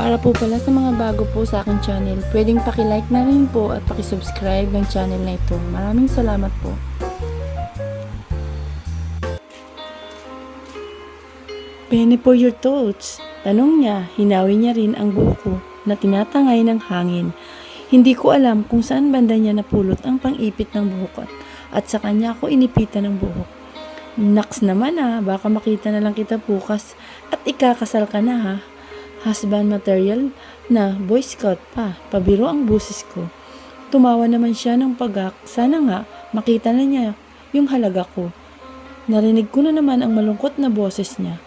Para po pala sa mga bago po sa akin channel, pwedeng paki-like na rin po at paki-subscribe ng channel na ito. Maraming salamat po. Penny for your thoughts. Tanong niya, hinawi niya rin ang buko na tinatangay ng hangin. Hindi ko alam kung saan banda niya napulot ang pang-ipit ng buhok at sa kanya ako inipitan ng buhok. Naks naman baka makita na lang kita bukas at ikakasal ka na ha. Husband material na Boy Scout pa, pabiro ang busis ko. Tumawa naman siya ng pagak, sana nga makita na niya yung halaga ko. Narinig ko na naman ang malungkot na boses niya.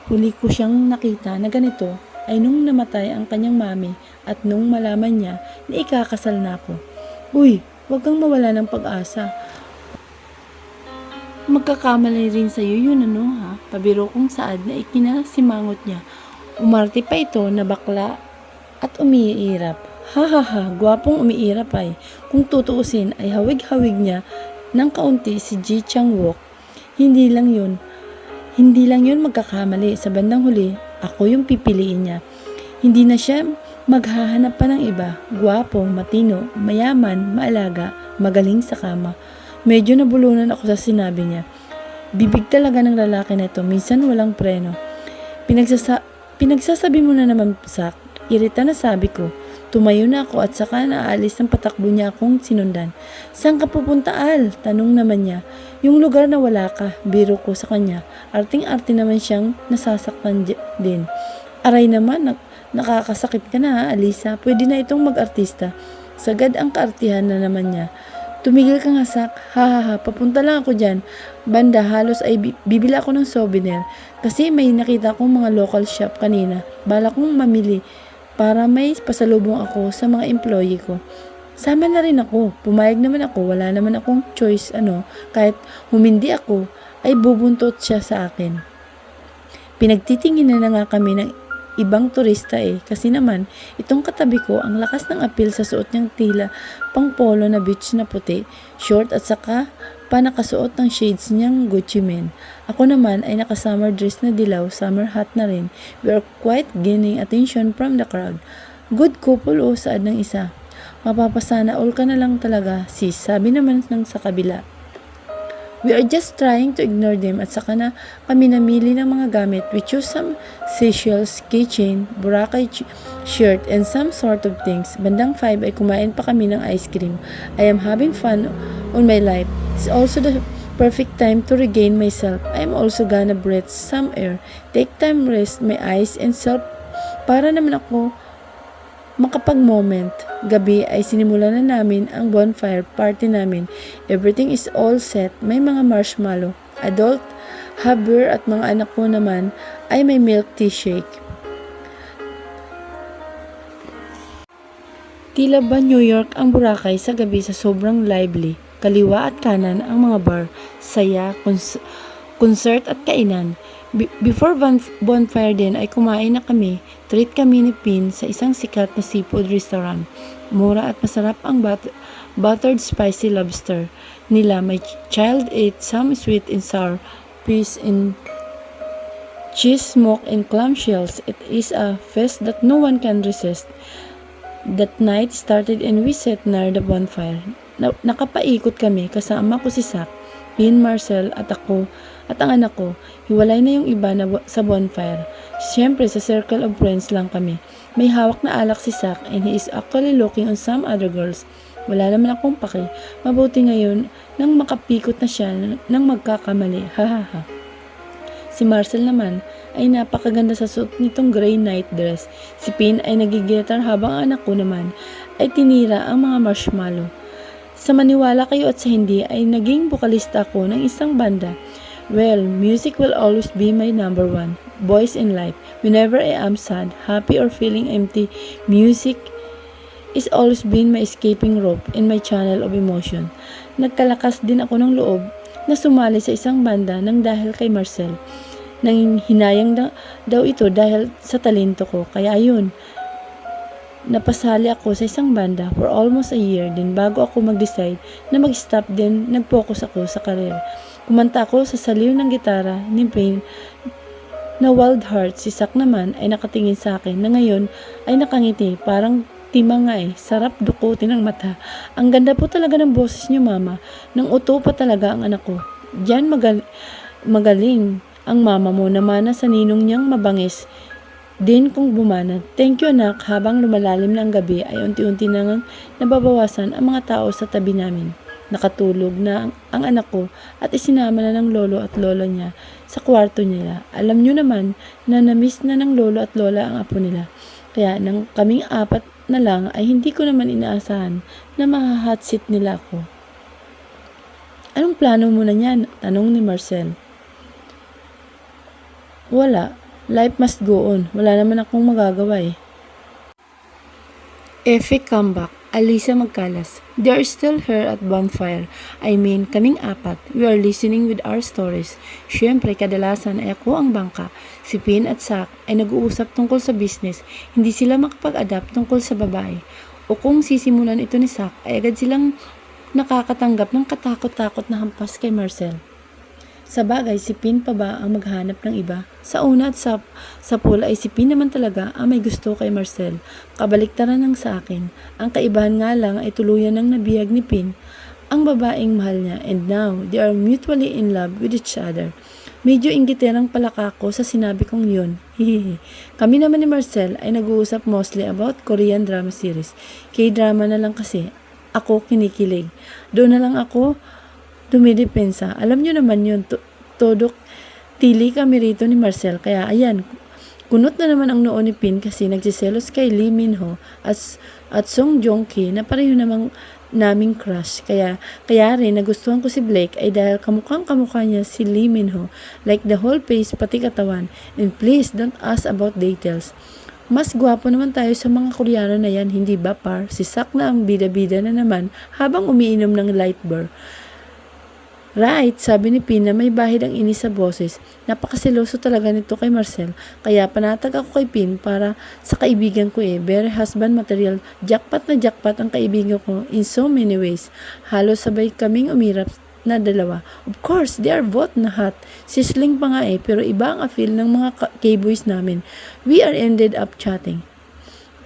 Huli ko siyang nakita na ganito ay nung namatay ang kanyang mami at nung malaman niya na ikakasal na ako. Uy, wag kang mawala ng pag-asa. Magkakamali rin sa'yo yun ha, pabiro kong saad na ikinasimangot niya. Umarte pa ito na bakla at umiirap. Gwapong umiirap ay. Kung tutuusin ay hawig-hawig niya ng kaunti si Ji Chang-wook. Hindi lang yun magkakamali. Sa bandang huli, ako yung pipiliin niya. Hindi na siya maghahanap pa ng iba. Gwapo, matino, mayaman, maalaga, magaling sa kama. Medyo nabulunan ako sa sinabi niya. Bibig talaga ng lalaki na ito. Minsan walang preno. Pinagsasabi mo na naman, Sak. Irita na sabi ko. Tumayo na ako at saka naalis ng patakbo niya akong sinundan. Saan ka pupunta, Al? Tanong naman niya. Yung lugar na wala ka, biro ko sa kanya. Arting-arte naman siyang nasasaktan din. Aray naman, nakakasakit ka na ha, Alisa. Pwede na itong mag-artista. Sagad ang kaartihan na naman niya. Tumigil ka nga, Sak. Papunta lang ako dyan. Banda, halos ay bibila ako ng souvenir. Kasi may nakita akong mga local shop kanina. Bala kong mamili para may pasalubong ako sa mga employee ko. Sama na rin ako. Pumayag naman ako. Wala naman akong choice Kahit humindi ako, ay bubuntot siya sa akin. Pinagtitingin na nga kami ng ibang turista kasi naman itong katabi ko ang lakas ng apil sa suot niyang tila pang polo na beach na puti, short at saka pa nakasuot ng shades niyang Gucci men. Ako naman ay naka-summer dress na dilaw, summer hat na rin. We are quite gaining attention from the crowd. Good couple saad ng isa. Mapapasana all ka na lang talaga, sis, sabi naman ng sa kabila. We are just trying to ignore them at saka na kami namili ng mga gamit. We choose some seashells, keychain, Boracay shirt, and some sort of things. Bandang 5 ay kumain pa kami ng ice cream. I am having fun on my life. It's also the perfect time to regain myself. I am also gonna breathe some air. Take time rest my eyes and self para naman ako makapag-moment. Gabi ay sinimulan na namin ang bonfire party namin. Everything is all set. May mga marshmallow. Adult, beer at mga anak ko naman ay may milk tea shake. Tila ba New York ang Boracay sa gabi sa sobrang lively. Kaliwa at kanan ang mga bar, saya, concert at kainan. Before bonfire din ay kumain na kami. Treat kami ni Pin sa isang sikat na seafood restaurant. Mura at masarap ang buttered spicy lobster nila. My child ate some sweet and sour fish and cheese smoked and clamshells. It is a feast that no one can resist. That night started and we sat near the bonfire. Nakapaikot kami kasama ko si Sak, Pin, Marcel at ako at ang anak ko. Hiwalay na yung iba na sa bonfire. Siyempre sa circle of friends lang kami. May hawak na alak si Sak and he is actually looking on some other girls. Wala naman akong paki. Mabuti ngayon nang makapikot na siya nang magkakamali. Si Marcel naman ay napakaganda sa suot nitong gray night dress. Si Pin ay nagigitar habang ang anak ko naman ay tinira ang mga marshmallow. Sa maniwala kayo at sa hindi ay naging bokalista ako ng isang banda. Well, music will always be my number one voice in life. Whenever I am sad, happy or feeling empty, music is always been my escaping rope in my channel of emotion. Nagkalakas din ako ng loob na sumali sa isang banda nang dahil kay Marcel. Nang hinayang daw ito dahil sa talento ko. Kaya ayun, napasali ako sa isang banda for almost a year din bago ako mag-decide na mag-stop din, nag-focus ako sa career. Kumanta ako sa saliw ng gitara ni Payne na wild heart. Si Sak naman ay nakatingin sa akin na ngayon ay nakangiti, parang timang nga eh. Sarap dukutin ang mata. Ang ganda po talaga ng boses niyo, mama. Nang uto pa talaga ang anak ko. Diyan magaling ang mama mo na mana sa ninong niyang mabangis din kung bumana. Thank you anak. Habang lumalalim na ang gabi ay unti-unti nang nababawasan ang mga tao sa tabi namin. Nakatulog na ang anak ko at isinama na ng lolo at lola niya sa kwarto nila. Alam niyo naman na namiss na ng lolo at lola ang apo nila. Kaya nang kaming apat na lang ay hindi ko naman inaasahan na maha-hot seat nila ako. Anong plano mo na niyan? Tanong ni Marcel. Wala. Life must go on. Wala naman akong magagawa eh. Effie comeback. Alisa magkalas. They are still here at bonfire. I mean, kaming apat. We are listening with our stories. Siyempre, kadalasan ay ako ang bangka. Si Pin at Sak ay nag-uusap tungkol sa business. Hindi sila makapag-adapt tungkol sa babae. O kung sisimulan ito ni Sak, ay agad silang nakakatanggap ng katakot-takot na hampas kay Marcel. Sa bagay, si Pin pa ba ang maghanap ng iba? Sa una at sa pool ay si Pin naman talaga ang may gusto kay Marcel. Kabaliktaran ng sa akin. Ang kaibahan nga lang ay tuluyan ng nabihag ni Pin ang babaeng mahal niya, and now they are mutually in love with each other. Medyo inggiterang palaka ko sa sinabi kong yun. Hihihi. Kami naman ni Marcel ay nag-uusap mostly about Korean drama series. K-drama na lang kasi. Ako kinikilig. Doon na lang ako dumidepensa. Alam nyo naman yun, todo tili kami rito ni Marcel. Kaya ayan, kunot na naman ang noon ni Pin kasi nagsiselos kay Lee Min-ho at Song Joong-ki na pareho namang naming crush. Kaya rin nagustuhan ko si Blake ay dahil kamukhang-kamukha niya si Lee Min-ho. Like the whole face, pati katawan. And please, don't ask about details. Mas gwapo naman tayo sa mga Koreano na yan, hindi ba par? Si Sak na ang bida-bida na naman habang umiinom ng light beer. Right, sabi ni Pin na may bahid ang inis sa boses. Napakasiloso talaga nito kay Marcel. Kaya panatag ako kay Pin para sa kaibigan ko eh. Very husband material. Jackpot na jackpot ang kaibigan ko in so many ways. Halos sabay kaming umirap na dalawa. Of course, they are both na hot. Sisling pa nga eh, pero iba ang feel ng mga K-boys namin. We are ended up chatting,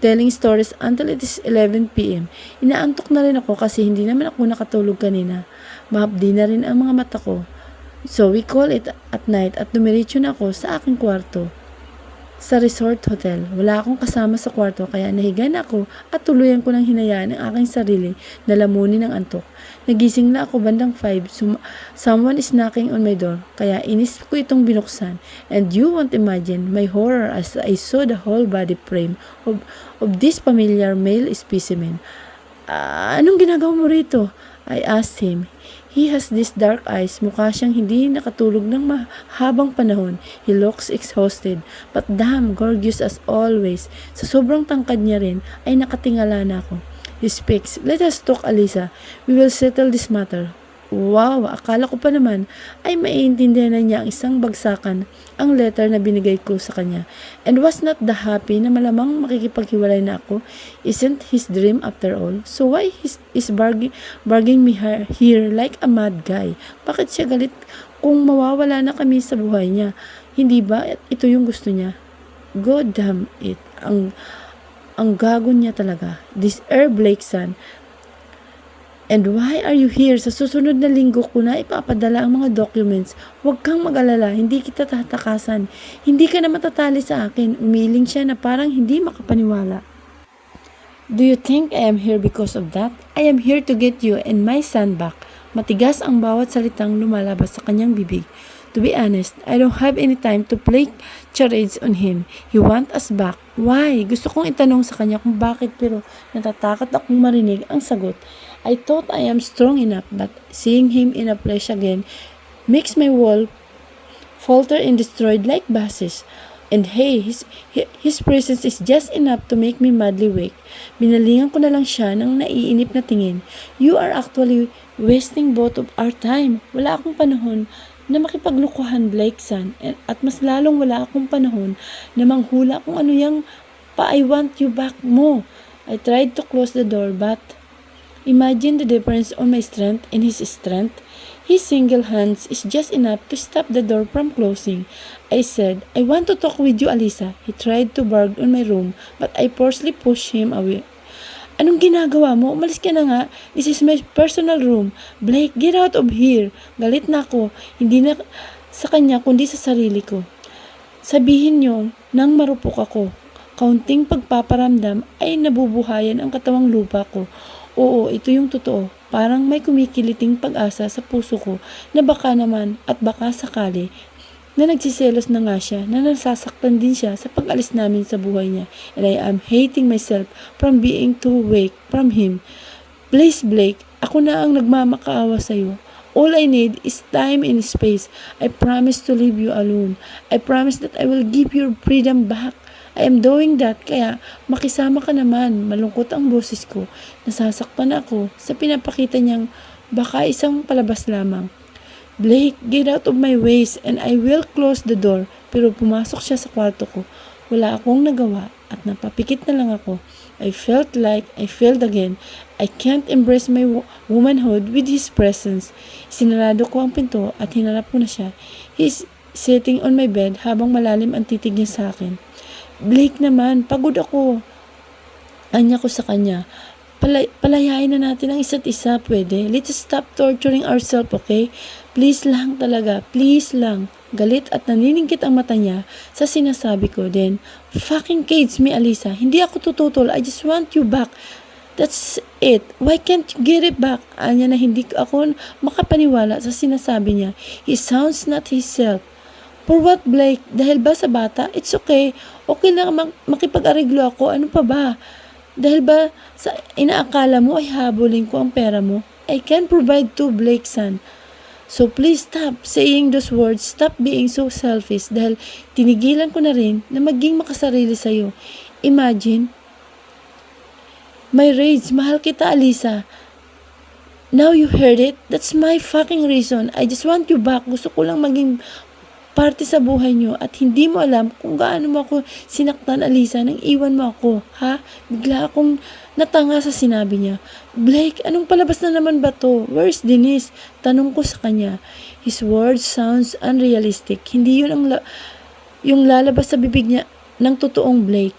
telling stories until it is 11 p.m. Inaantok na rin ako kasi hindi naman ako nakatulog kanina. Mahapdi na rin ang mga mata ko. So we call it at night at dumiretso na ako sa aking kwarto sa resort hotel. Wala akong kasama sa kwarto kaya nahiga na ako at tuluyan ko ng hinayaan ang aking sarili na lamunin ng antok. Nagising na ako bandang 5. Someone is knocking on my door. Kaya inis ko itong binuksan. And you won't imagine my horror as I saw the whole body frame of this familiar male specimen. Anong ginagawa mo rito? I asked him. He has these dark eyes. Mukha siyang hindi nakatulog ng mahabang panahon. He looks exhausted, but damn gorgeous as always. Sa sobrang tangkad niya rin, ay nakatingala na ako. He speaks. Let us talk, Alisa. We will settle this matter. Wow, akala ko pa naman ay maiintindihan na niya ang isang bagsakan ang letter na binigay ko sa kanya. And was not the happy na malamang makikipaghiwalay na ako isn't his dream after all? So why is barging me here like a mad guy? Bakit siya galit kung mawawala na kami sa buhay niya? Hindi ba ito yung gusto niya? God damn it. Ang gago niya talaga. This Blake son. And why are you here? Sa susunod na linggo ko na ipapadala ang mga documents. Huwag kang mag-alala, hindi kita tatakasan. Hindi ka na matatali sa akin. Umiling siya na parang hindi makapaniwala. Do you think I am here because of that? I am here to get you and my son back. Matigas ang bawat salitang lumalabas sa kanyang bibig. To be honest, I don't have any time to play charades on him. He wants us back. Why? Gusto kong itanong sa kanya kung bakit pero natatakot akong marinig ang sagot. I thought I am strong enough, but seeing him in a flesh again makes my wall falter and destroyed like bases. And hey, his presence is just enough to make me madly weak. Binalingan ko na lang siya ng naiinip na tingin. You are actually wasting both of our time. Wala akong panahon na makipaglukuhan, Blake son, at mas lalong wala akong panahon na manghula kung ano yung I want you back mo. I tried to close the door, but imagine the difference on my strength and his strength. His single hands is just enough to stop the door from closing. I said, I want to talk with you, Alisa. He tried to barge on my room, but I forcefully pushed him away. Anong ginagawa mo? Umalis ka na nga. This is my personal room. Blake, get out of here. Galit na ako. Hindi na sa kanya kundi sa sarili ko. Sabihin niyo nang marupok ako. Kaunting pagpaparamdam ay nabubuhayan ang katawang lupa ko. Oo, ito yung totoo. Parang may kumikiliting pag-asa sa puso ko na baka naman at baka sakali na nagsiselos na nga siya, na nasasaktan din siya sa pag-alis namin sa buhay niya. And I am hating myself from being too weak from him. Please, Blake, ako na ang nagmamakaawa sa'yo. All I need is time and space. I promise to leave you alone. I promise that I will give your freedom back. I am doing that, kaya makisama ka naman. Malungkot ang boses ko. Nasasaktan ako sa pinapakita niyang baka isang palabas lamang. Blake, get out of my ways and I will close the door. Pero pumasok siya sa kwarto ko. Wala akong nagawa at napapikit na lang ako. I felt like I failed again. I can't embrace my womanhood with his presence. Sinarado ko ang pinto at hinarap ko na siya. He's sitting on my bed habang malalim ang titig niya sa akin. Blake naman, pagod ako. Anya ko sa kanya. Palayain na natin ang isa't isa, pwede. Let's stop torturing ourselves, okay? Please lang talaga, please lang. Galit at naniningkit ang mata niya sa sinasabi ko. Then, fucking cage me, Alisa. Hindi ako tututol. I just want you back. That's it. Why can't you get it back? Anya na hindi ako makapaniwala sa sinasabi niya. He sounds not himself. For what, Blake? Dahil ba sa bata? It's okay. Okay lang makipag-areglo ako. Ano pa ba? Dahil ba sa inaakala mo ay habulin ko ang pera mo? I can provide to Blake, son. So please stop saying those words. Stop being so selfish dahil tinigilan ko na rin na maging makasarili sa'yo. Imagine, my rage, mahal kita, Alisa. Now you heard it. That's my fucking reason. I just want you back. Gusto ko lang maging parte sa buhay niyo at hindi mo alam kung gaano mo ako sinaktan, Alisa, nang iwan mo ako, ha? Bigla akong natanga sa sinabi niya. Blake, anong palabas na naman ba to? Where's Denise? Tanong ko sa kanya. His words sounds unrealistic. Hindi yun yung lalabas sa bibig niya ng totoong Blake.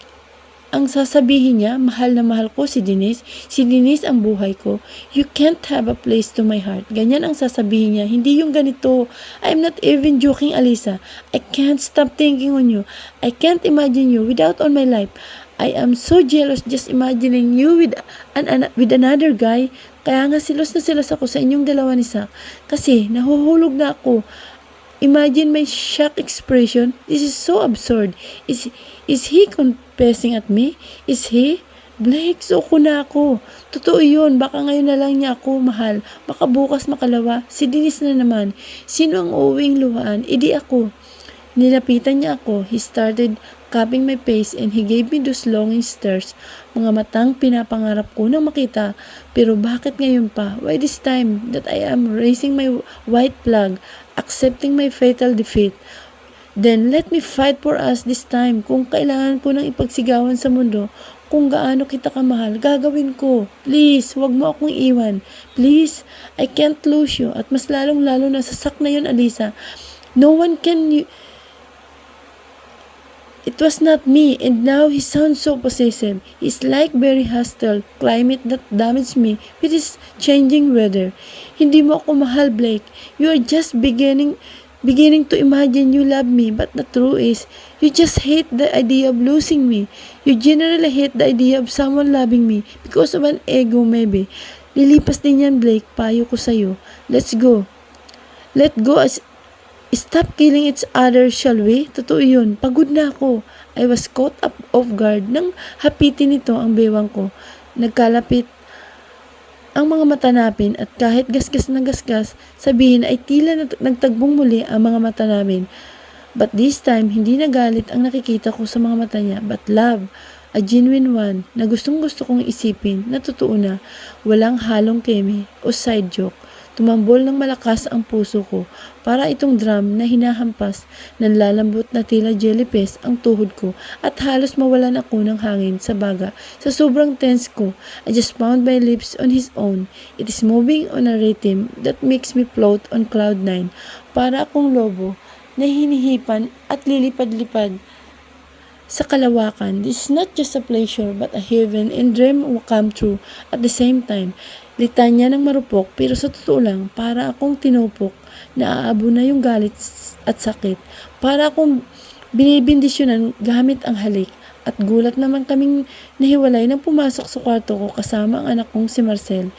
Ang sasabihin niya, mahal na mahal ko si Denise. Si Denise ang buhay ko. You can't have a place to my heart. Ganyan ang sasabihin niya. Hindi yung ganito. I'm not even joking, Alisa. I can't stop thinking on you. I can't imagine you without on my life. I am so jealous just imagining you with another guy. Kaya nga silos na silos ako sa inyong dalawa ni Zach. Kasi nahuhulog na ako. Imagine my shock expression. This is so absurd. Is he confessing at me? Is he? Blake, suko na ako. Totoo yun. Baka ngayon na lang niya ako mahal. Baka bukas makalawa. Si Denise na naman. Sino ang uuwing luhaan? Idi ako. Nilapitan niya ako. He started cupping my face and he gave me those longing stares. Mga matang pinapangarap ko na makita. Pero bakit ngayon pa? Why this time that I am raising my white flag, accepting my fatal defeat? Then let me fight for us this time. Kung kailangan ko nang ipagsigawan sa mundo, kung gaano kita kamahal, gagawin ko. Please, wag mo akong iwan. Please, I can't lose you. At mas lalong-lalo na sa Zach na yun, Alisa. No one can... It was not me, and now he sounds so possessive. He's like very hostile climate that damaged me with his changing weather. Hindi mo ako mahal, Blake. You are just beginning to imagine you love me, but the truth is, you just hate the idea of losing me. You generally hate the idea of someone loving me because of an ego, maybe. Lilipas din yan, Blake. Payo ko sa'yo. Let's go. Let go as... Stop killing each other, shall we? Totoo yun. Pagod na ako. I was caught up off guard nang hapitin nito ang bewang ko. Nagkalapit ang mga mata namin at kahit gasgas na gasgas, sabihin ay tila nagtagbong muli ang mga mata namin. But this time, hindi nagalit ang nakikita ko sa mga mata niya, but love, a genuine one, na gustong gusto kong isipin na totoo na, walang halong keme o side joke. Tumambol ng malakas ang puso ko para itong drum na hinahampas ng lalambot na tila jellyfish ang tuhod ko at halos mawalan ako ng hangin sa baga. Sa sobrang tense ko, I just found my lips on his own. It is moving on a rhythm that makes me float on cloud nine. Para akong lobo na hinihipan at lilipad-lipad sa kalawakan. This is not just a pleasure but a heaven and dream will come true at the same time. Litanya ng marupok pero sa totoo lang para akong tinupok na aabo na yung galit at sakit. Para akong binibindisyonan gamit ang halik. At gulat naman kaming nahiwalay nang pumasok sa kwarto ko kasama ang anak kong si Marcel.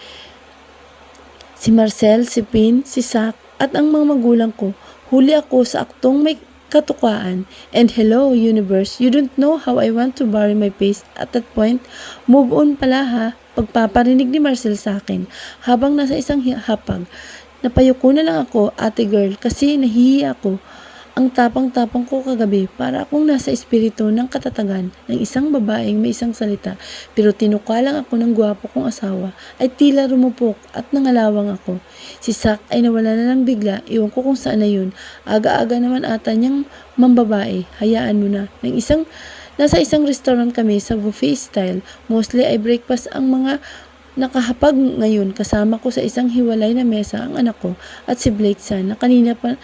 Si Marcel, si Pin, si Zach at ang mga magulang ko. Huli ako sa aktong may katukaan. And hello, universe, you don't know how I want to bury my face at that point. Move on pala ha, pagpaparinig ni Marcel sa akin habang nasa isang hapag. Napayuko na lang ako, ate girl, kasi nahihiya ako. Ang tapang-tapang ko kagabi para akong nasa espiritu ng katatagan ng isang babaeng may isang salita. Pero tinuka lang ako ng gwapo kong asawa ay tila rumupok at nangalawang ako. Si Zach ay nawala na lang bigla, iwan ko kung saan na yun. Aga-aga naman ata niyang mambabae, hayaan mo na. Nasa isang restaurant kami sa buffet style, mostly ay breakfast ang mga nakahapag ngayon. Kasama ko sa isang hiwalay na mesa ang anak ko at si Blake San na kanina pa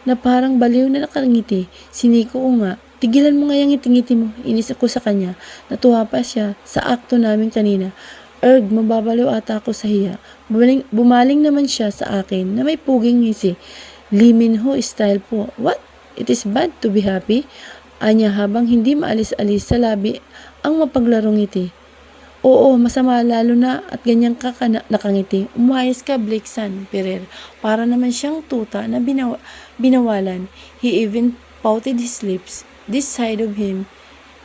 na parang baliw na nakangiti. Siniko ko nga, tigilan mo nga yung ngiti-ngiti mo. Inis ako sa kanya. Natuwa pa siya sa akto namin kanina. Mababaliw ata ako sa hiya. Bumaling naman siya sa akin na may puging ngisi. Lee Min-ho style po. What? It is bad to be happy? Anya habang hindi maalis-alis sa labi ang mapaglarong ngiti. Oo, masama lalo na at ganyan ka nakangiti. Umayos ka, Blake San Ferrer. Para naman siyang tuta na binawalan. He even pouted his lips. This side of him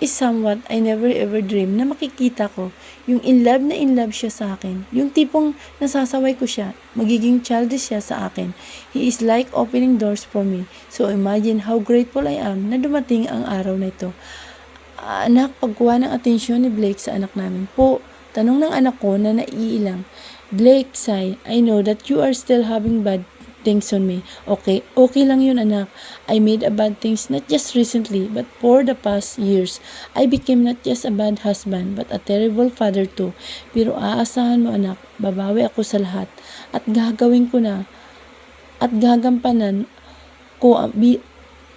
is somewhat I never ever dreamed na makikita ko. Yung in love siya sa akin. Yung tipong nasasaway ko siya. Magiging childish siya sa akin. He is like opening doors for me. So imagine how grateful I am na dumating ang araw na ito. Anak, pagkuha ng atensyon ni Blake sa anak namin. Po, tanong ng anak ko na naiilang. Blake, sigh, I know that you are still having bad things on me. Okay lang yun anak. I made a bad things not just recently but for the past years. I became not just a bad husband but a terrible father too. Pero aasahan mo anak, babawi ako sa lahat. At gagawin ko na at gagampanan ko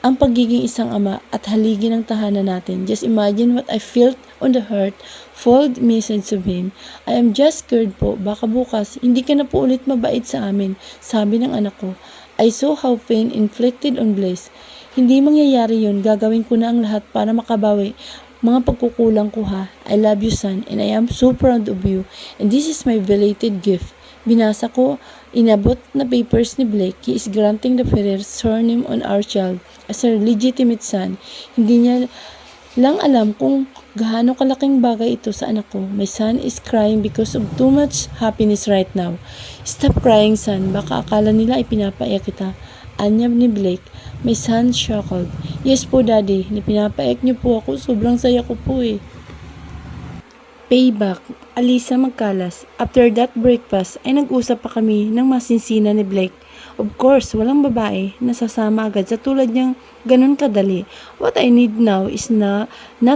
ang pagiging isang ama at haligi ng tahanan natin. Just imagine what I felt on the hurtful message of him. I am just scared po. Baka bukas, hindi ka na po ulit mabait sa amin. Sabi ng anak ko. I saw how pain inflicted on Blaze. Hindi mangyayari yun. Gagawin ko na ang lahat para makabawi. Mga pagkukulang ko ha. I love you son and I am so proud of you. And this is my belated gift. Binasa ko, inabot na papers ni Blake. He is granting the Ferrer surname on our child as a legitimate son. Hindi niya lang alam kung gaano kalaking bagay ito sa anak ko. My son is crying because of too much happiness right now. Stop crying son, baka akala nila ay pinapaiyak kita. Anyab ni Blake. My son chuckled. Yes po daddy, pinapaiyak niyo po ako. Sobrang saya ko po eh. Payback. Alisa Magkalas. After that breakfast ay nag-usap pa kami ng masinsina ni Blake. Of course, walang babae na sasama agad sa tulad niyang ganun kadali. What I need now is not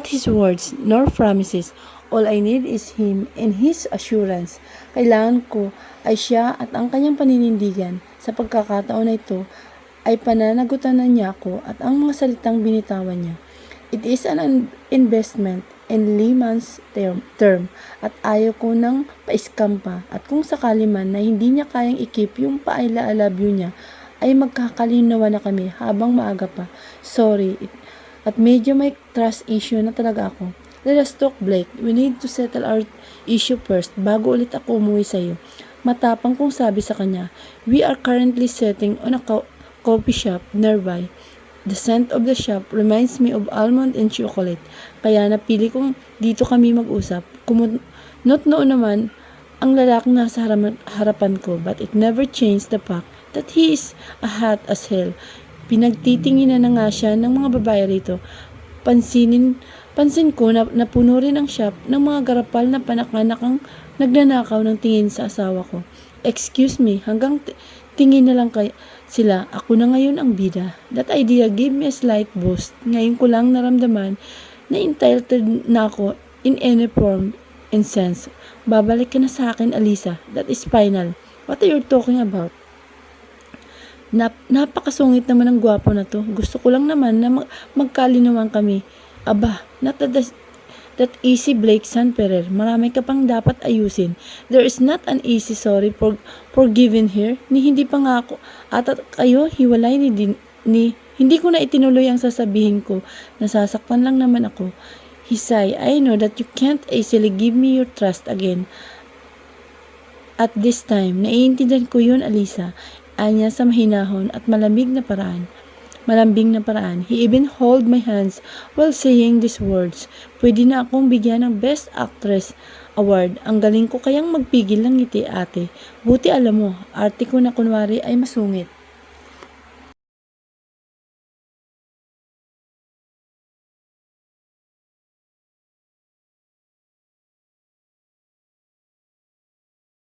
his words nor promises. All I need is him and his assurance. Kailangan ko ay siya at ang kanyang paninindigan. Sa pagkakataon na ito ay pananagutan na niya ako at ang mga salitang binitawan niya. It is an investment in layman's term at ayaw ko nang pa-scam pa at kung sakali man na hindi niya kayang ikip yung I love you niya ay magkakalinawa na kami habang maaga pa. Sorry at medyo may trust issue na talaga ako. Let us talk Blake, we need to settle our issue first bago ulit ako umuwi sa'yo. Matapang kong sabi sa kanya, we are currently sitting on a coffee shop nearby. The scent of the shop reminds me of almond and chocolate. Kaya napili kong dito kami mag-usap. Kumunot noon naman ang lalaking nasa harapan ko but it never changed the fact that he is a hot as hell. Pinagtitinginan na nga siya ng mga babae rito. Pansin ko na napuno rin ang shop ng mga garapal na panakanakang nagnanakaw ng tingin sa asawa ko. Excuse me, hanggang tingin na lang sila, ako na ngayon ang bida. That idea gave me a slight boost. Ngayon ko lang naramdaman na entitled na ako in any form and sense. Babalik ka na sa akin, Alisa. That is final. What are you talking about? Napakasungit naman ng gwapo na to. Gusto ko lang naman na magkalinawan kami. Aba, not that easy, Blake San Ferrer. Marami ka pang dapat ayusin. There is not an easy sorry for giving here. Hindi pa nga ako. At kayo, hiwalay hindi ko na itinuloy ang sasabihin ko. Nasasaktan lang naman ako. Hisay, I know that you can't easily give me your trust again. At this time, naiintindihan ko yun, Alisa. Anya sa mahinahon at malambing na paraan. He even held my hands while saying these words. Pwede na akong bigyan ng Best Actress Award. Ang galing ko kayang magpigil ng ngiti, ate. Buti alam mo, arte ko na kunwari ay masungit.